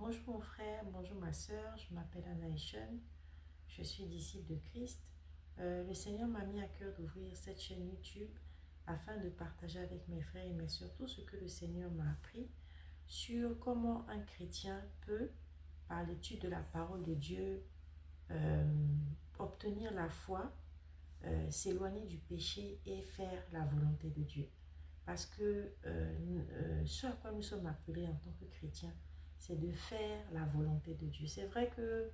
Bonjour mon frère, bonjour ma soeur, je m'appelle Anaïchen, je suis disciple de Christ. Le Seigneur m'a mis à cœur d'ouvrir cette chaîne YouTube afin de partager avec mes frères et mes soeurs tout ce que le Seigneur m'a appris sur comment un chrétien peut, par l'étude de la parole de Dieu, obtenir la foi, s'éloigner du péché et faire la volonté de Dieu. Parce que ce à quoi nous sommes appelés en tant que chrétiens, c'est de faire la volonté de Dieu. C'est vrai que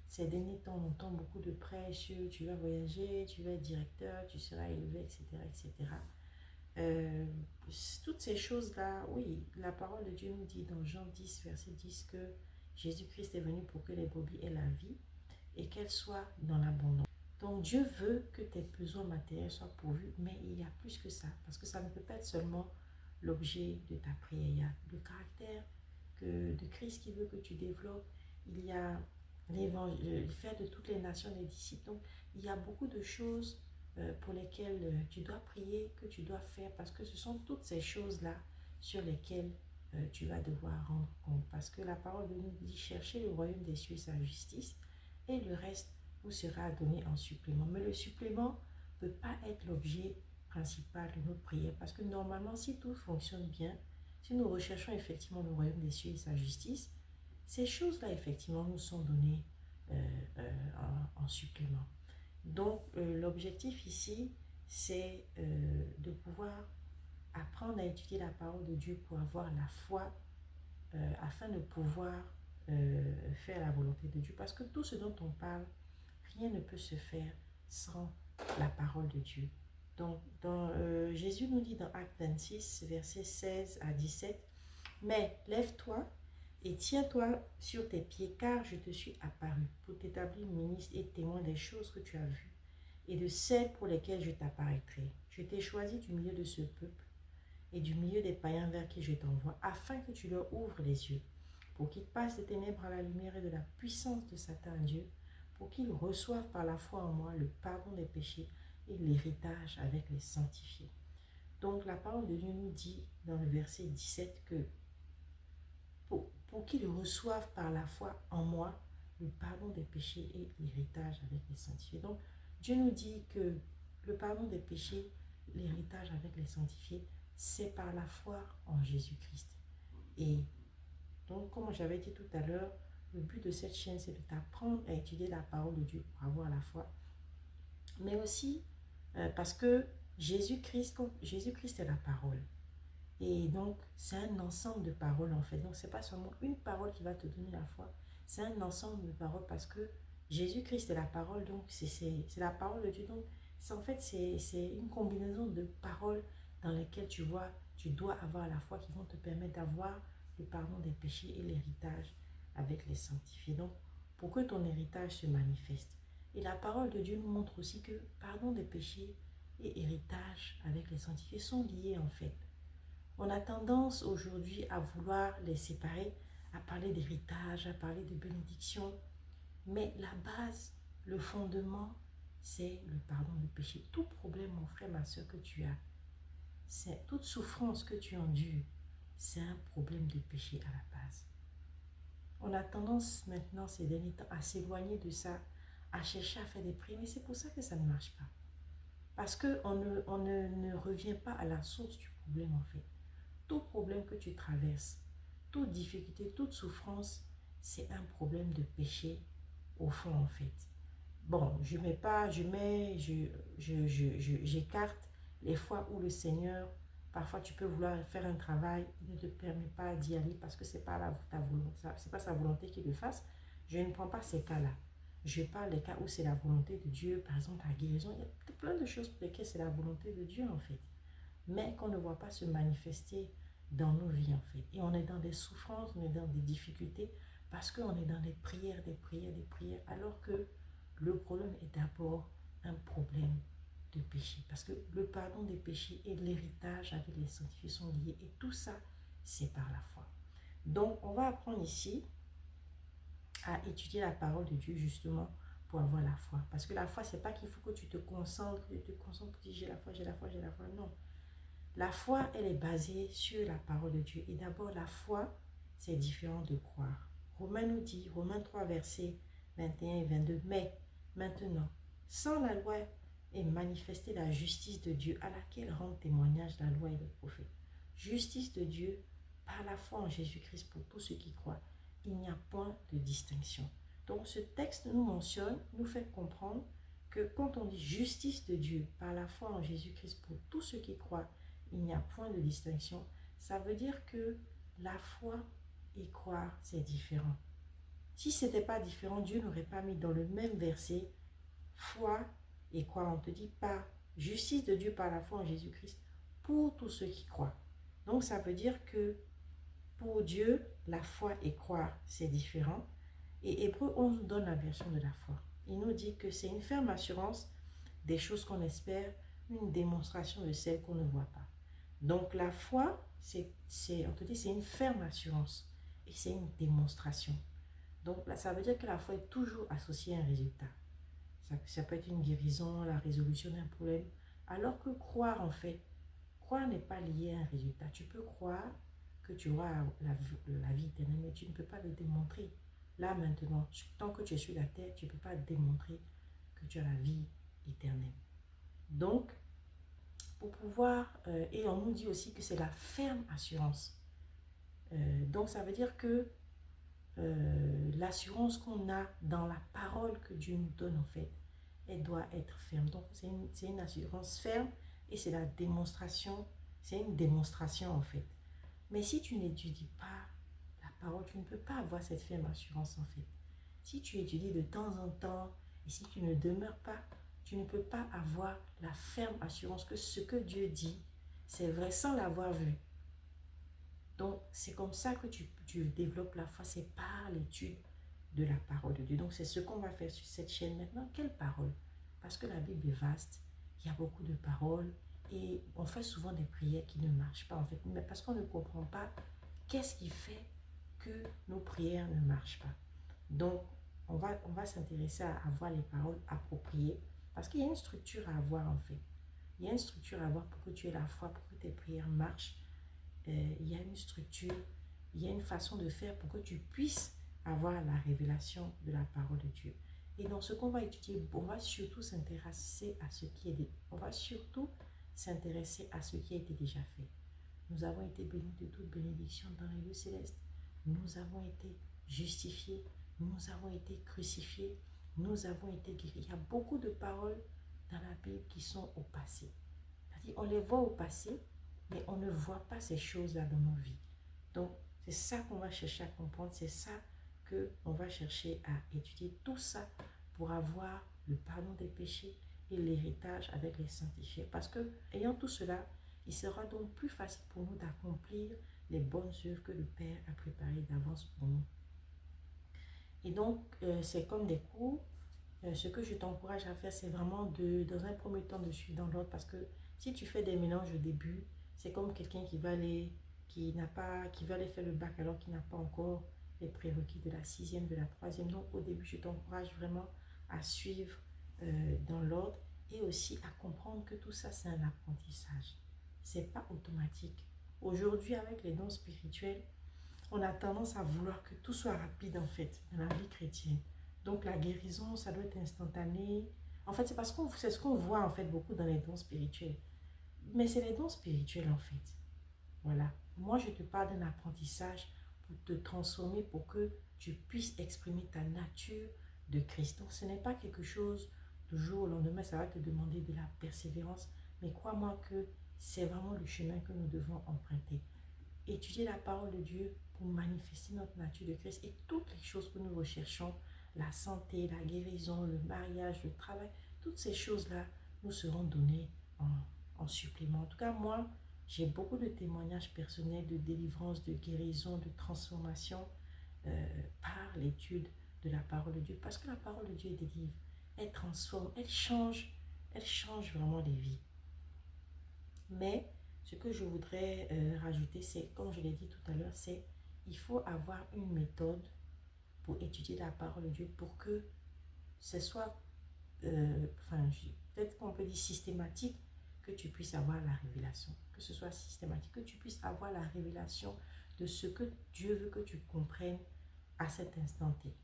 ces derniers temps, on entend beaucoup de prêches sur tu vas voyager, tu vas être directeur, tu seras élevé, etc. etc. Euh, Toutes ces choses-là, oui, la parole de Dieu nous dit dans Jean 10, verset 10 que Jésus-Christ est venu pour que les brebis aient la vie et qu'elles soient dans l'abondance. Donc Dieu veut que tes besoins matériels soient pourvus, mais il y a plus que ça, parce que ça ne peut pas être seulement l'objet de ta prière. Il y a le caractère de Christ qui veut que tu développes, il y a l'évangile, faire de toutes les nations des disciples. Donc il y a beaucoup de choses pour lesquelles tu dois prier, que tu dois faire, parce que ce sont toutes ces choses-là sur lesquelles tu vas devoir rendre compte. Parce que la parole de nous dit, cherchez le royaume des cieux et sa justice, et le reste vous sera donné en supplément. Mais le supplément ne peut pas être l'objet principal de notre prière, parce que normalement, si tout fonctionne bien, si nous recherchons effectivement le royaume des cieux et sa justice, ces choses-là, effectivement, nous sont données en supplément. Donc, l'objectif ici, c'est de pouvoir apprendre à étudier la parole de Dieu pour avoir la foi afin de pouvoir faire la volonté de Dieu. Parce que tout ce dont on parle, rien ne peut se faire sans la parole de Dieu. Donc, Jésus nous dit dans Acte 26, versets 16 à 17, « Mais lève-toi et tiens-toi sur tes pieds, car je te suis apparu pour t'établir ministre et témoin des choses que tu as vues et de celles pour lesquelles je t'apparaîtrai. Je t'ai choisi du milieu de ce peuple et du milieu des païens vers qui je t'envoie, afin que tu leur ouvres les yeux, pour qu'ils passent des ténèbres à la lumière et de la puissance de Satan à Dieu, pour qu'ils reçoivent par la foi en moi le pardon des péchés et l'héritage avec les sanctifiés. » Donc la parole de Dieu nous dit dans le verset 17 que pour qu'ils reçoivent par la foi en moi le pardon des péchés et l'héritage avec les sanctifiés. Donc Dieu nous dit que le pardon des péchés, l'héritage avec les sanctifiés, c'est par la foi en Jésus-Christ. Et donc, comme j'avais dit tout à l'heure, le but de cette chaîne, c'est de t'apprendre à étudier la parole de Dieu pour avoir la foi. Mais aussi parce que Jésus-Christ est la parole. Et donc, c'est un ensemble de paroles en fait. Donc, ce n'est pas seulement une parole qui va te donner la foi, c'est un ensemble de paroles parce que Jésus-Christ est la parole, donc c'est la parole de Dieu. Donc, en fait, c'est une combinaison de paroles dans lesquelles tu vois, tu dois avoir la foi qui vont te permettre d'avoir le pardon des péchés et l'héritage avec les sanctifiés. Donc, pour que ton héritage se manifeste. Et la parole de Dieu nous montre aussi que pardon des péchés et héritage avec les sanctifiés sont liés en fait. On a tendance aujourd'hui à vouloir les séparer, à parler d'héritage, à parler de bénédiction. Mais la base, le fondement, c'est le pardon du péché. Tout problème, mon frère, ma soeur, que tu as, c'est toute souffrance que tu endures, c'est un problème de péché à la base. On a tendance maintenant, ces derniers temps, à s'éloigner de ça, à chercher à faire des prières, mais c'est pour ça que ça ne marche pas. Parce qu'on ne revient pas à la source du problème, en fait. Tout problème que tu traverses, toute difficulté, toute souffrance, c'est un problème de péché au fond en fait. Bon, je mets pas, j'écarte les fois où le Seigneur, parfois tu peux vouloir faire un travail, il ne te permet pas d'y aller parce que c'est pas ta volonté, c'est pas sa volonté qu'il le fasse. Je ne prends pas ces cas-là. Je parle des cas où c'est la volonté de Dieu, par exemple la guérison. Il y a plein de choses pour lesquelles c'est la volonté de Dieu en fait, mais qu'on ne voit pas se manifester dans nos vies en fait. Et on est dans des souffrances, on est dans des difficultés parce qu'on est dans des prières, alors que le problème est d'abord un problème de péché. Parce que le pardon des péchés et l'héritage avec les sanctifiés sont liés. Et tout ça, c'est par la foi. Donc, on va apprendre ici à étudier la parole de Dieu justement pour avoir la foi. Parce que la foi, c'est pas qu'il faut que tu te concentres, tu dis j'ai la foi, j'ai la foi, j'ai la foi. Non. La foi, elle est basée sur la parole de Dieu. Et d'abord, la foi, c'est différent de croire. Romains nous dit, Romains 3, versets 21 et 22, mais maintenant, sans la loi est manifestée la justice de Dieu à laquelle rendent témoignage la loi et les prophètes. Justice de Dieu par la foi en Jésus-Christ pour tous ceux qui croient. Il n'y a point de distinction. Donc ce texte nous mentionne, nous fait comprendre que quand on dit justice de Dieu par la foi en Jésus-Christ pour tous ceux qui croient, il n'y a point de distinction. Ça veut dire que la foi et croire, c'est différent. Si ce n'était pas différent, Dieu n'aurait pas mis dans le même verset foi et croire. On te dit pas justice de Dieu par la foi en Jésus-Christ pour tous ceux qui croient. Donc ça veut dire que pour Dieu, la foi et croire, c'est différent. Et Hébreu 11 nous donne la version de la foi. Il nous dit que c'est une ferme assurance des choses qu'on espère, une démonstration de celles qu'on ne voit pas. Donc la foi, on te dit, c'est une ferme assurance et c'est une démonstration. Donc là, ça veut dire que la foi est toujours associée à un résultat. Ça peut être une guérison, la résolution d'un problème. Alors que croire, en fait, croire n'est pas lié à un résultat. Tu peux croire que tu auras la vie éternelle, mais tu ne peux pas le démontrer. Là, maintenant, tant que tu es sur la terre, tu ne peux pas démontrer que tu as la vie éternelle. Donc, pour pouvoir, et on nous dit aussi que c'est la ferme assurance. Donc, ça veut dire que l'assurance qu'on a dans la parole que Dieu nous donne, en fait, elle doit être ferme. Donc, c'est une assurance ferme et c'est la démonstration, c'est une démonstration, en fait. Mais si tu n'étudies pas la parole, tu ne peux pas avoir cette ferme assurance, en fait. Si tu étudies de temps en temps et si tu ne demeures pas, tu ne peux pas avoir la ferme assurance que ce que Dieu dit, c'est vrai sans l'avoir vu. Donc, c'est comme ça que tu développes la foi, c'est par l'étude de la parole de Dieu. Donc, c'est ce qu'on va faire sur cette chaîne maintenant. Quelle parole? Parce que la Bible est vaste, il y a beaucoup de paroles et on fait souvent des prières qui ne marchent pas, en fait, mais parce qu'on ne comprend pas qu'est-ce qui fait que nos prières ne marchent pas. Donc, on va s'intéresser à avoir les paroles appropriées parce qu'il y a une structure à avoir, en fait. Il y a une structure à avoir pour que tu aies la foi, pour que tes prières marchent. Il y a une structure, il y a une façon de faire pour que tu puisses avoir la révélation de la parole de Dieu. Et dans ce qu'on va étudier, on va surtout s'intéresser à ce qui est, on va surtout s'intéresser à ce qui a été déjà fait. Nous avons été bénis de toute bénédiction dans les lieux célestes. Nous avons été justifiés, nous avons été crucifiés, nous avons été guéris. Il y a beaucoup de paroles dans la Bible qui sont au passé. C'est-à-dire, on les voit au passé, mais on ne voit pas ces choses-là dans nos vies. Donc, c'est ça qu'on va chercher à comprendre, c'est ça qu'on va chercher à étudier, tout ça pour avoir le pardon des péchés et l'héritage avec les sanctifiés. Parce que, ayant tout cela, il sera donc plus facile pour nous d'accomplir les bonnes œuvres que le Père a préparées d'avance pour nous. Et donc, c'est comme des cours. Ce que je t'encourage à faire, c'est vraiment dans un premier temps, de suivre dans l'ordre. Parce que si tu fais des mélanges au début, c'est comme quelqu'un qui va aller faire le bac alors qu'il n'a pas encore les prérequis de la 6e, de la 3e. Donc, au début, je t'encourage vraiment à suivre dans l'ordre et aussi à comprendre que tout ça, c'est un apprentissage. C'est pas automatique. Aujourd'hui, avec les dons spirituels, on a tendance à vouloir que tout soit rapide, en fait, dans la vie chrétienne. Donc, la guérison, ça doit être instantané. En fait, c'est ce qu'on voit, en fait, beaucoup dans les dons spirituels. Mais c'est les dons spirituels, en fait. Voilà. Moi, je te parle d'un apprentissage pour te transformer, pour que tu puisses exprimer ta nature de Christ. Donc, ce n'est pas quelque chose du jour au lendemain, ça va te demander de la persévérance. Mais crois-moi que c'est vraiment le chemin que nous devons emprunter. Étudier la parole de Dieu pour manifester notre nature de Christ et toutes les choses que nous recherchons, la santé, la guérison, le mariage, le travail, toutes ces choses-là nous seront données en supplément. En tout cas, moi, j'ai beaucoup de témoignages personnels de délivrance, de guérison, de transformation par l'étude de la parole de Dieu. Parce que la parole de Dieu délivre, elle transforme, elle change vraiment les vies. Mais ce que je voudrais rajouter, c'est, comme je l'ai dit tout à l'heure, c'est il faut avoir une méthode pour étudier la parole de Dieu pour que ce soit, peut-être qu'on peut dire systématique, que tu puisses avoir la révélation. Que ce soit systématique, que tu puisses avoir la révélation de ce que Dieu veut que tu comprennes à cet instant T.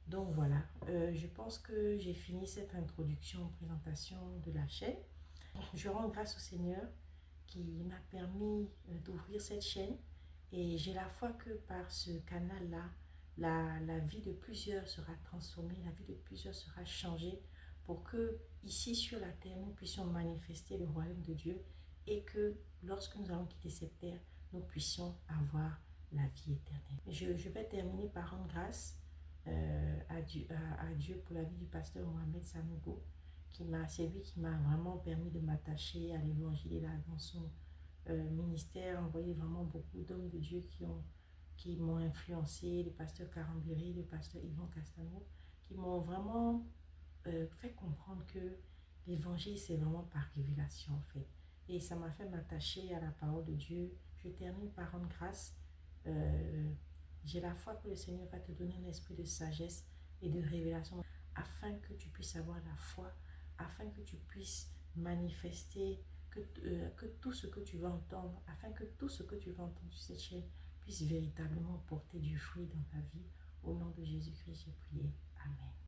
Donc voilà, je pense que j'ai fini cette introduction, présentation de la chaîne. Je rends grâce au Seigneur qui m'a permis d'ouvrir cette chaîne et j'ai la foi que par ce canal-là, la vie de plusieurs sera transformée, la vie de plusieurs sera changée pour que ici sur la terre, nous puissions manifester le royaume de Dieu et que lorsque nous allons quitter cette terre, nous puissions avoir la vie éternelle. Je vais terminer par rendre grâce à Dieu pour la vie du pasteur Mohamed Sanogo, c'est lui qui m'a vraiment permis de m'attacher à l'évangile là dans son ministère, envoyé vraiment beaucoup d'hommes de Dieu qui m'ont influencé, le pasteur Karambiri, le pasteur Yvan Castano, qui m'ont vraiment fait comprendre que l'évangile c'est vraiment par révélation en fait. Et ça m'a fait m'attacher à la parole de Dieu. Je termine par rendre grâce. J'ai la foi que le Seigneur va te donner un esprit de sagesse et de révélation afin que tu puisses avoir la foi, afin que tu puisses manifester, que tout ce que tu vas entendre, afin que tout ce que tu vas entendre sur cette chaîne puisse véritablement porter du fruit dans ta vie. Au nom de Jésus-Christ, j'ai prié. Amen.